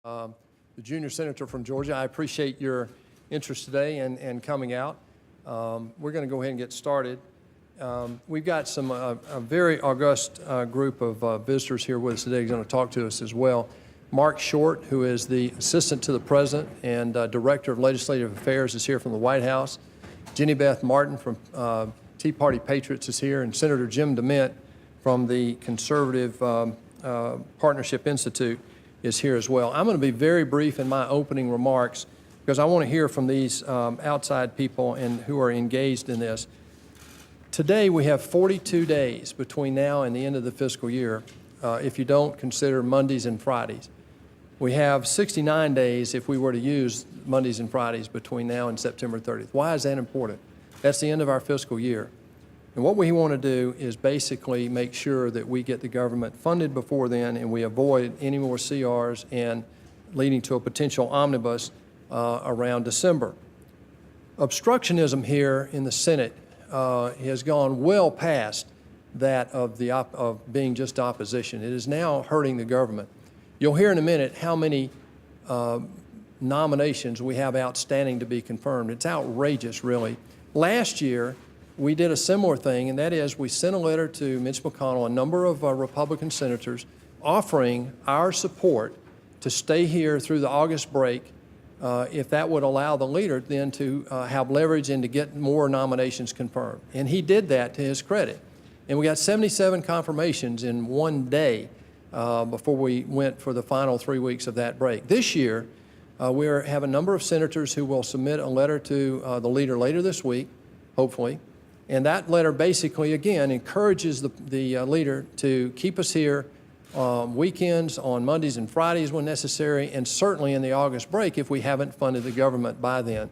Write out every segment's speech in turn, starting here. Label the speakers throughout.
Speaker 1: The junior senator from Georgia. I appreciate your interest today and coming out. We're going to go ahead and get started. We've got some a very august group of visitors here with us today who's going to talk to us as well. Marc Short, who is the assistant to the president and director of legislative affairs, is here from the White House. Jenny Beth Martin from Tea Party Patriots is here, and Senator Jim DeMint from the Conservative Partnership Institute is here as well. I'm going to be very brief in my opening remarks because I want to hear from these outside people and who are engaged in this. Today we have 42 days between now and the end of the fiscal year if you don't consider Mondays and Fridays. We have 69 days if we were to use Mondays and Fridays between now and September 30th. Why is that important? That's the end of our fiscal year. And what we want to do is basically make sure that we get the government funded before then and we avoid any more CRs and leading to a potential omnibus around December. Obstructionism here in the Senate has gone well past that of being just opposition. It is now hurting the government. You'll hear in a minute how many nominations we have outstanding to be confirmed. It's outrageous, really. Last year, we did a similar thing, and that is we sent a letter to Mitch McConnell, a number of Republican senators, offering our support to stay here through the August break if that would allow the leader then to have leverage and to get more nominations confirmed. And he did that to his credit. And we got 77 confirmations in one day before we went for the final 3 weeks of that break. This year, we have a number of senators who will submit a letter to the leader later this week, hopefully. And that letter basically, again, encourages the leader to keep us here weekends, on Mondays and Fridays when necessary, and certainly in the August break if we haven't funded the government by then.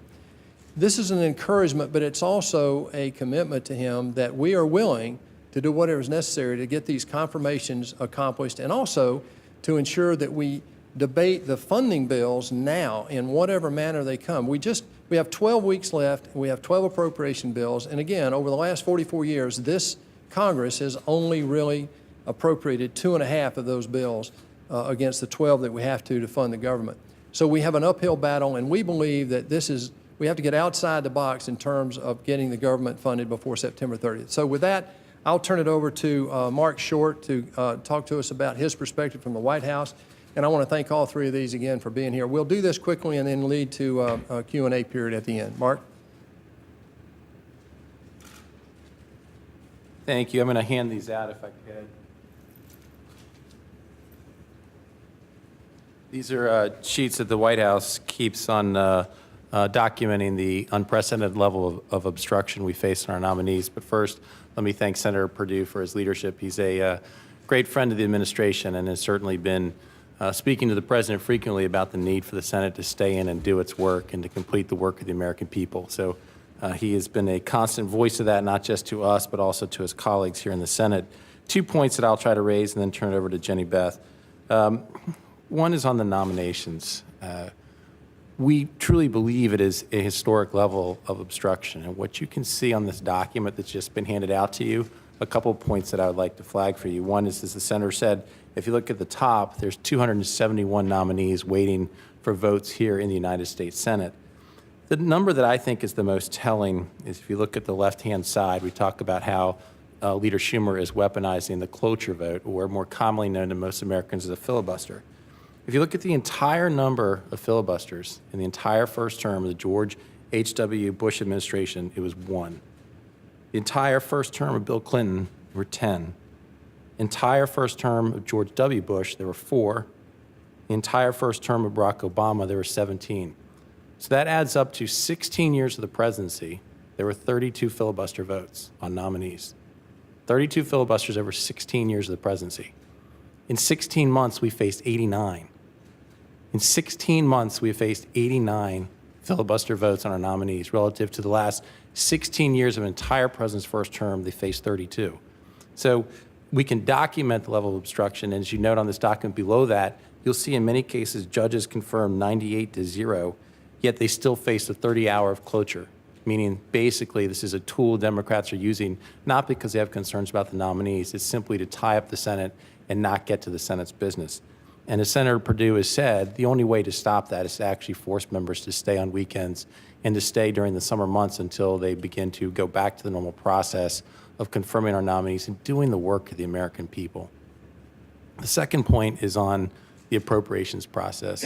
Speaker 1: This is an encouragement, but it's also a commitment to him that we are willing to do whatever is necessary to get these confirmations accomplished and also to ensure that we debate the funding bills now in whatever manner they come. We have 12 weeks left. We have 12 appropriation bills. And again, over the last 44 years, this Congress has only really appropriated 2.5 of those bills against the 12 that we have to fund the government. So we have an uphill battle, and we believe that we have to get outside the box in terms of getting the government funded before September 30th. So with that, I'll turn it over to Marc Short to talk to us about his perspective from the White House. And I want to thank all three of these again for being here. We'll do this quickly and then lead to a Q&A period at the end. Marc?
Speaker 2: Thank you. I'm going to hand these out if I could. These are sheets that the White House keeps on documenting the unprecedented level of obstruction we face in our nominees. But first, let me thank Senator Perdue for his leadership. He's a great friend of the administration and has certainly been speaking to the president frequently about the need for the Senate to stay in and do its work and to complete the work of the American people. So he has been a constant voice of that, not just to us, but also to his colleagues here in the Senate. 2 points that I'll try to raise and then turn it over to Jenny Beth. One is on the nominations. We truly believe it is a historic level of obstruction. And what you can see on this document that's just been handed out to you, a couple of points that I would like to flag for you. One is, as the senator said, if you look at the top, there's 271 nominees waiting for votes here in the United States Senate. The number that I think is the most telling is if you look at the left-hand side, we talk about how Leader Schumer is weaponizing the cloture vote, or more commonly known to most Americans as a filibuster. If you look at the entire number of filibusters in the entire first term of the George H.W. Bush administration, it was 1. The entire first term of Bill Clinton, there were 10. Entire first term of George W. Bush, there were 4. The entire first term of Barack Obama, there were 17. So that adds up to 16 years of the presidency. There were 32 filibuster votes on nominees. 32 filibusters over 16 years of the presidency. In 16 months, we faced 89. In 16 months, we have faced 89 filibuster votes on our nominees relative to the last 16 years of an entire president's first term, they faced 32. So we can document the level of obstruction, and as you note on this document below that, you'll see in many cases judges confirm 98-0, yet they still face a 30-hour of cloture, meaning basically this is a tool Democrats are using not because they have concerns about the nominees, it's simply to tie up the Senate and not get to the Senate's business. And as Senator Perdue has said, the only way to stop that is to actually force members to stay on weekends and to stay during the summer months until they begin to go back to the normal process of confirming our nominees and doing the work of the American people. The second point is on the appropriations process.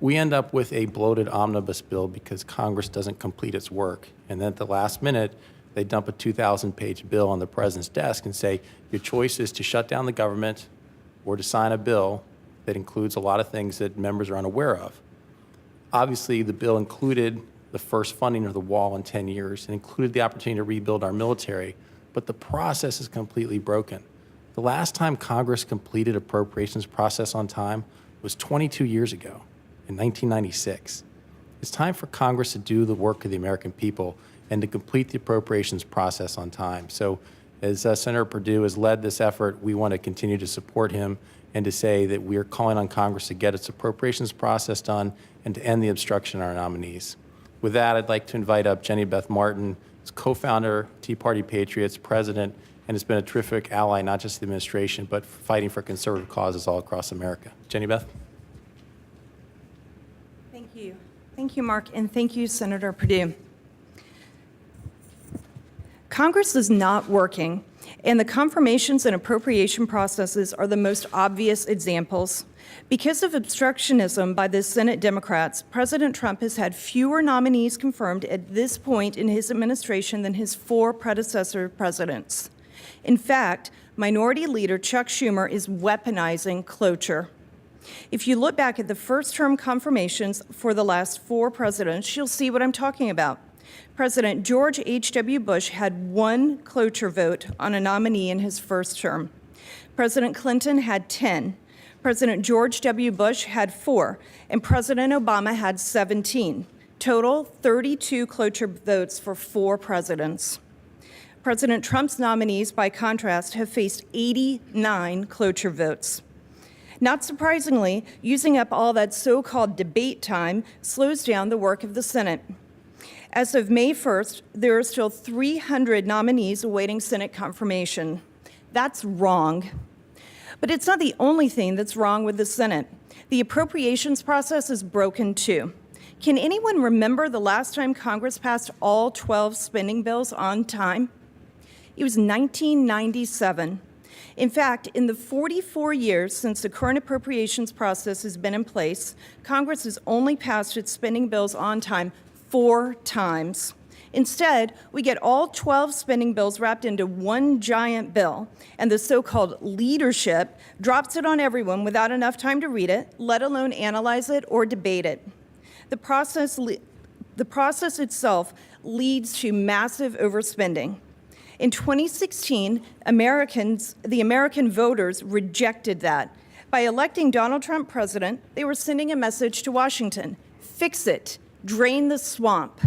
Speaker 2: We end up with a bloated omnibus bill because Congress doesn't complete its work. And then at the last minute, they dump a 2,000-page bill on the president's desk and say, your choice is to shut down the government or to sign a bill that includes a lot of things that members are unaware of. Obviously, the bill included the first funding of the wall in 10 years and included the opportunity to rebuild our military, but the process is completely broken. The last time Congress completed appropriations process on time was 22 years ago, in 1996. It's time for Congress to do the work of the American people and to complete the appropriations process on time. So as Senator Perdue has led this effort, we want to continue to support him and to say that we are calling on Congress to get its appropriations process done and to end the obstruction on our nominees. With that, I'd like to invite up Jenny Beth Martin, who's co-founder, Tea Party Patriots, president, and has been a terrific ally, not just the administration, but fighting for conservative causes all across America. Jenny Beth?
Speaker 3: Thank you. Thank you, Marc, and thank you, Senator Perdue. Congress is not working, and the confirmations and appropriation processes are the most obvious examples. Because of obstructionism by the Senate Democrats, President Trump has had fewer nominees confirmed at this point in his administration than his 4 predecessor presidents. In fact, Minority Leader Chuck Schumer is weaponizing cloture. If you look back at the first-term confirmations for the last 4 presidents, you'll see what I'm talking about. President George H.W. Bush had 1 cloture vote on a nominee in his first term. President Clinton had 10. President George W. Bush had 4, and President Obama had 17. Total, 32 cloture votes for 4 presidents. President Trump's nominees, by contrast, have faced 89 cloture votes. Not surprisingly, using up all that so-called debate time slows down the work of the Senate. As of May 1st, there are still 300 nominees awaiting Senate confirmation. That's wrong. But it's not the only thing that's wrong with the Senate. The appropriations process is broken too. Can anyone remember the last time Congress passed all 12 spending bills on time? It was 1997. In fact, in the 44 years since the current appropriations process has been in place, Congress has only passed its spending bills on time 4 times. Instead, we get all 12 spending bills wrapped into one giant bill, and the so-called leadership drops it on everyone without enough time to read it, let alone analyze it or debate it. The process itself leads to massive overspending. In 2016, the American voters rejected that. By electing Donald Trump president, they were sending a message to Washington: fix it, drain the swamp.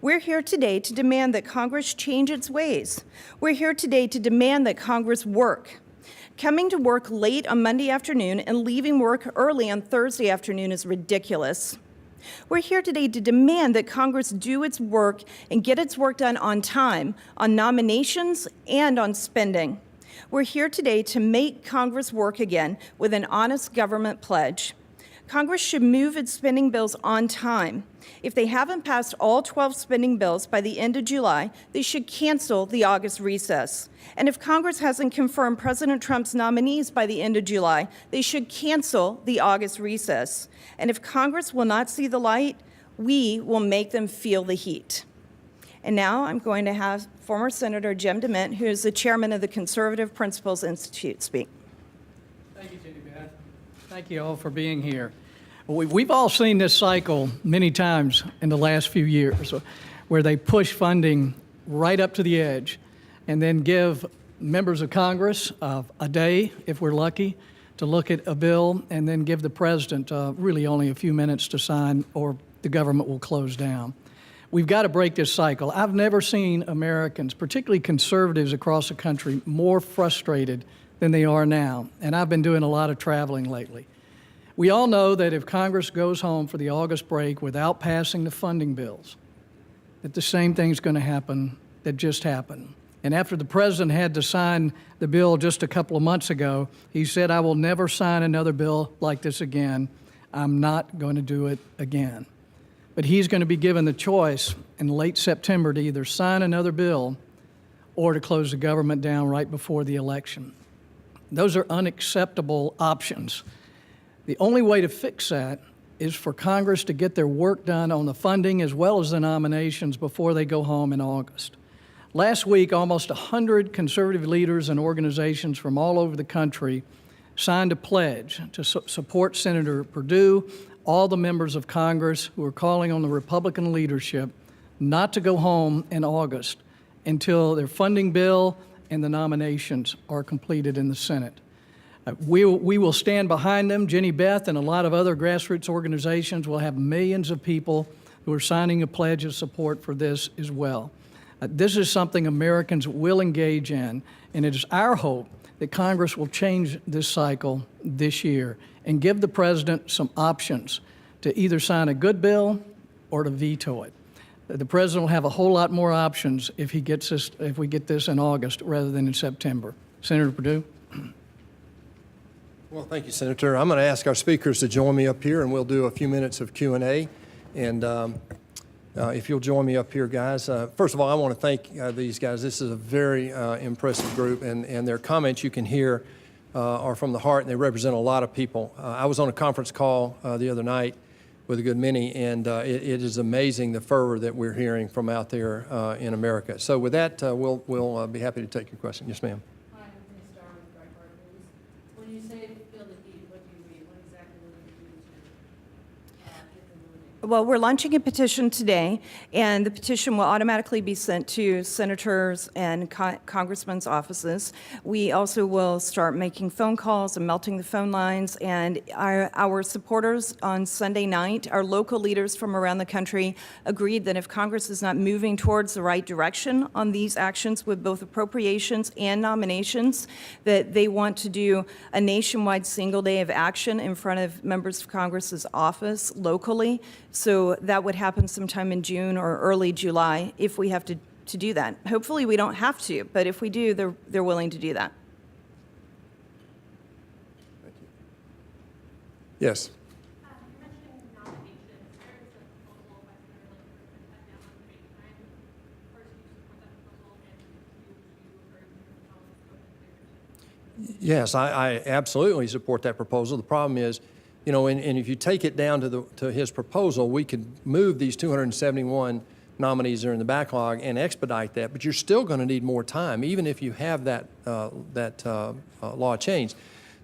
Speaker 3: We're here today to demand that Congress change its ways. We're here today to demand that Congress work. Coming to work late on Monday afternoon and leaving work early on Thursday afternoon is ridiculous. We're here today to demand that Congress do its work and get its work done on time, on nominations and on spending. We're here today to make Congress work again with an honest government pledge. Congress should move its spending bills on time. If they haven't passed all 12 spending bills by the end of July, they should cancel the August recess. And if Congress hasn't confirmed President Trump's nominees by the end of July, they should cancel the August recess. And if Congress will not see the light, we will make them feel the heat. And now I'm going to have former Senator Jim DeMint, who is the chairman of the Conservative Principles Institute, speak.
Speaker 4: Thank you, Jenny Beth. Thank you all for being here. We've all seen this cycle many times in the last few years where they push funding right up to the edge and then give members of Congress a day, if we're lucky, to look at a bill and then give the president really only a few minutes to sign or the government will close down. We've got to break this cycle. I've never seen Americans, particularly conservatives across the country, more frustrated than they are now, and I've been doing a lot of traveling lately. We all know that if Congress goes home for the August break without passing the funding bills, that the same thing's going to happen that just happened. And after the president had to sign the bill just a couple of months ago, he said, "I will never sign another bill like this again. I'm not going to do it again." But he's going to be given the choice in late September to either sign another bill or to close the government down right before the election. Those are unacceptable options. The only way to fix that is for Congress to get their work done on the funding as well as the nominations before they go home in August. Last week, almost 100 conservative leaders and organizations from all over the country signed a pledge to support Senator Perdue, all the members of Congress who are calling on the Republican leadership not to go home in August until their funding bill and the nominations are completed in the Senate. We will stand behind them. Beth and a lot of other grassroots organizations will have millions of people who are signing a pledge of support for this as well. This is something Americans will engage in, and it is our hope that Congress will change this cycle this year and give the president some options to either sign a good bill or to veto it. The president will have a whole lot more options if we get this in August rather than in September. Senator Perdue?
Speaker 1: Well, thank you, Senator. I'm going to ask our speakers to join me up here, and we'll do a few minutes of Q&A. And if you'll join me up here, guys. First of all, I want to thank these guys. This is a very impressive group, and their comments you can hear are from the heart, and they represent a lot of people. I was on a conference call the other night with a good many, and it is amazing the fervor that we're hearing from out there in America. So with that, we'll be happy to take your question. Yes, ma'am.
Speaker 5: Hi, I'm PENNY STARR with Breitbart News. When you say feel the heat, what do you mean? What exactly will you do to get them moving?
Speaker 3: Well, we're launching a petition today, and the petition will automatically be sent to senators and congressmen's offices. We also will start making phone calls and melting the phone lines, and our supporters on Sunday night, our local leaders from around the country, agreed that if Congress is not moving towards the right direction on these actions with both appropriations and nominations, that they want to do a nationwide single day of action in front of members of Congress's office locally. So that would happen sometime in June or early July if we have to do that. Hopefully we don't have to, but if we do, they're willing to do that.
Speaker 1: Thank you. Yes.
Speaker 5: You mentioned nominations. There is a proposal by Senator Lincoln to cut down on debate time. First, do you support that proposal, and do you agree with Mr. McConnell's?
Speaker 1: Yes, I absolutely support that proposal. The problem is, you know, and if you take it down to his proposal, we could move these 271 nominees that are in the backlog and expedite that, but you're still going to need more time, even if you have that law changed.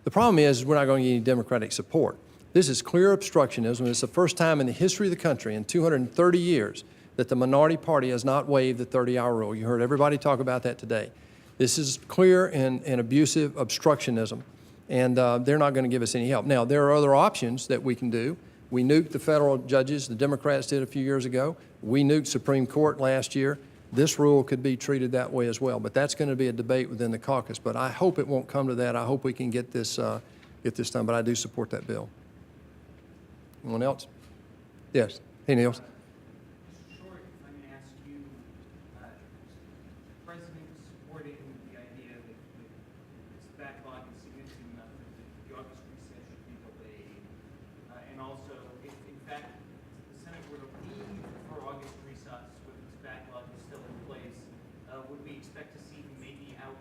Speaker 1: The problem is we're not going to get any Democratic support. This is clear obstructionism. It's the first time in the history of the country in 230 years that the minority party has not waived the 30-hour rule. You heard everybody talk about that today. This is clear and abusive obstructionism, and they're not going to give us any help. Now, there are other options that we can do. We nuked the federal judges. The Democrats did a few years ago. We nuked Supreme Court last year. This rule could be treated that way as well, but that's going to be a debate within the caucus. But I hope it won't come to that. I hope we can get this done, but I do support that bill. Anyone else? Yes. Hey, Niels.
Speaker 6: Mr. Short, if I may ask you, the President is supporting the idea that this backlog is significant enough that the August recess should be delayed. And also, if in fact the Senate were to leave for August recess with this backlog is still in place, would we expect to see him maybe out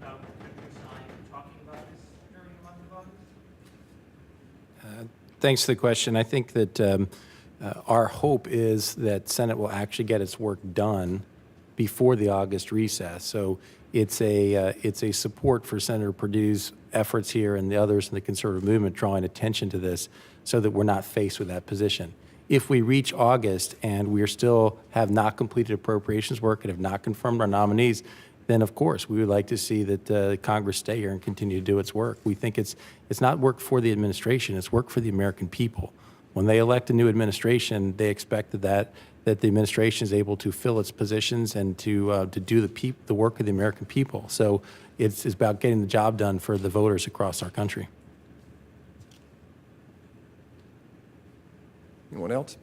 Speaker 6: about the countryside talking about this during the month of August?
Speaker 2: Thanks for the question. I think that our hope is that Senate will actually get its work done before the August recess. So it's a support for Senator Perdue's efforts here and the others in the conservative movement drawing attention to this so that we're not faced with that position. If we reach August and we still have not completed appropriations work and have not confirmed our nominees, then of course we would like to see that Congress stay here and continue to do its work. We think it's not work for the administration, it's work for the American people. When they elect a new administration, they expect that the administration is able to fill its positions and to do the work of the American people. So it's about getting the job done for the voters across our country.
Speaker 1: Anyone else?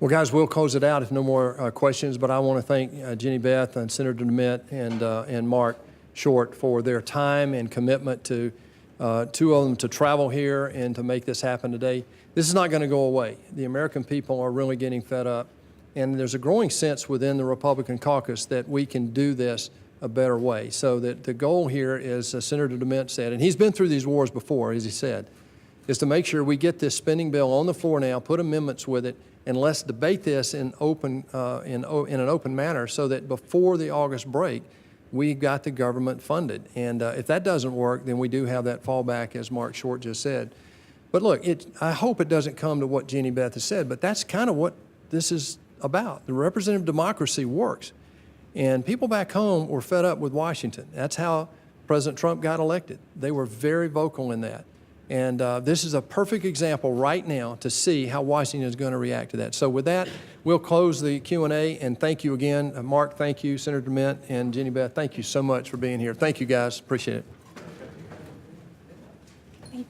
Speaker 1: Well, guys, we'll close it out if no more questions, but I want to thank Jenny Beth and Senator DeMint and Marc Short for their time and commitment to two of them to travel here and to make this happen today. This is not going to go away. The American people are really getting fed up, and there's a growing sense within the Republican caucus that we can do this a better way. So that the goal here is, as Senator DeMint said, and he's been through these wars before, as he said, is to make sure we get this spending bill on the floor now, put amendments with it, and let's debate this in an open manner so that before the August break, we got the government funded. And if that doesn't work, then we do have that fallback, as Marc Short just said. But look, I hope it doesn't come to what Jenny Beth has said, but that's kind of what this is about. The representative democracy works. And people back home were fed up with Washington. That's how President Trump got elected. They were very vocal in that. And this is a perfect example right now to see how Washington is going to react to that. So with that, we'll close the Q&A, and thank you again. Marc, thank you. Senator DeMint and Jenny Beth, thank you so much for being here. Thank you, guys. Appreciate it.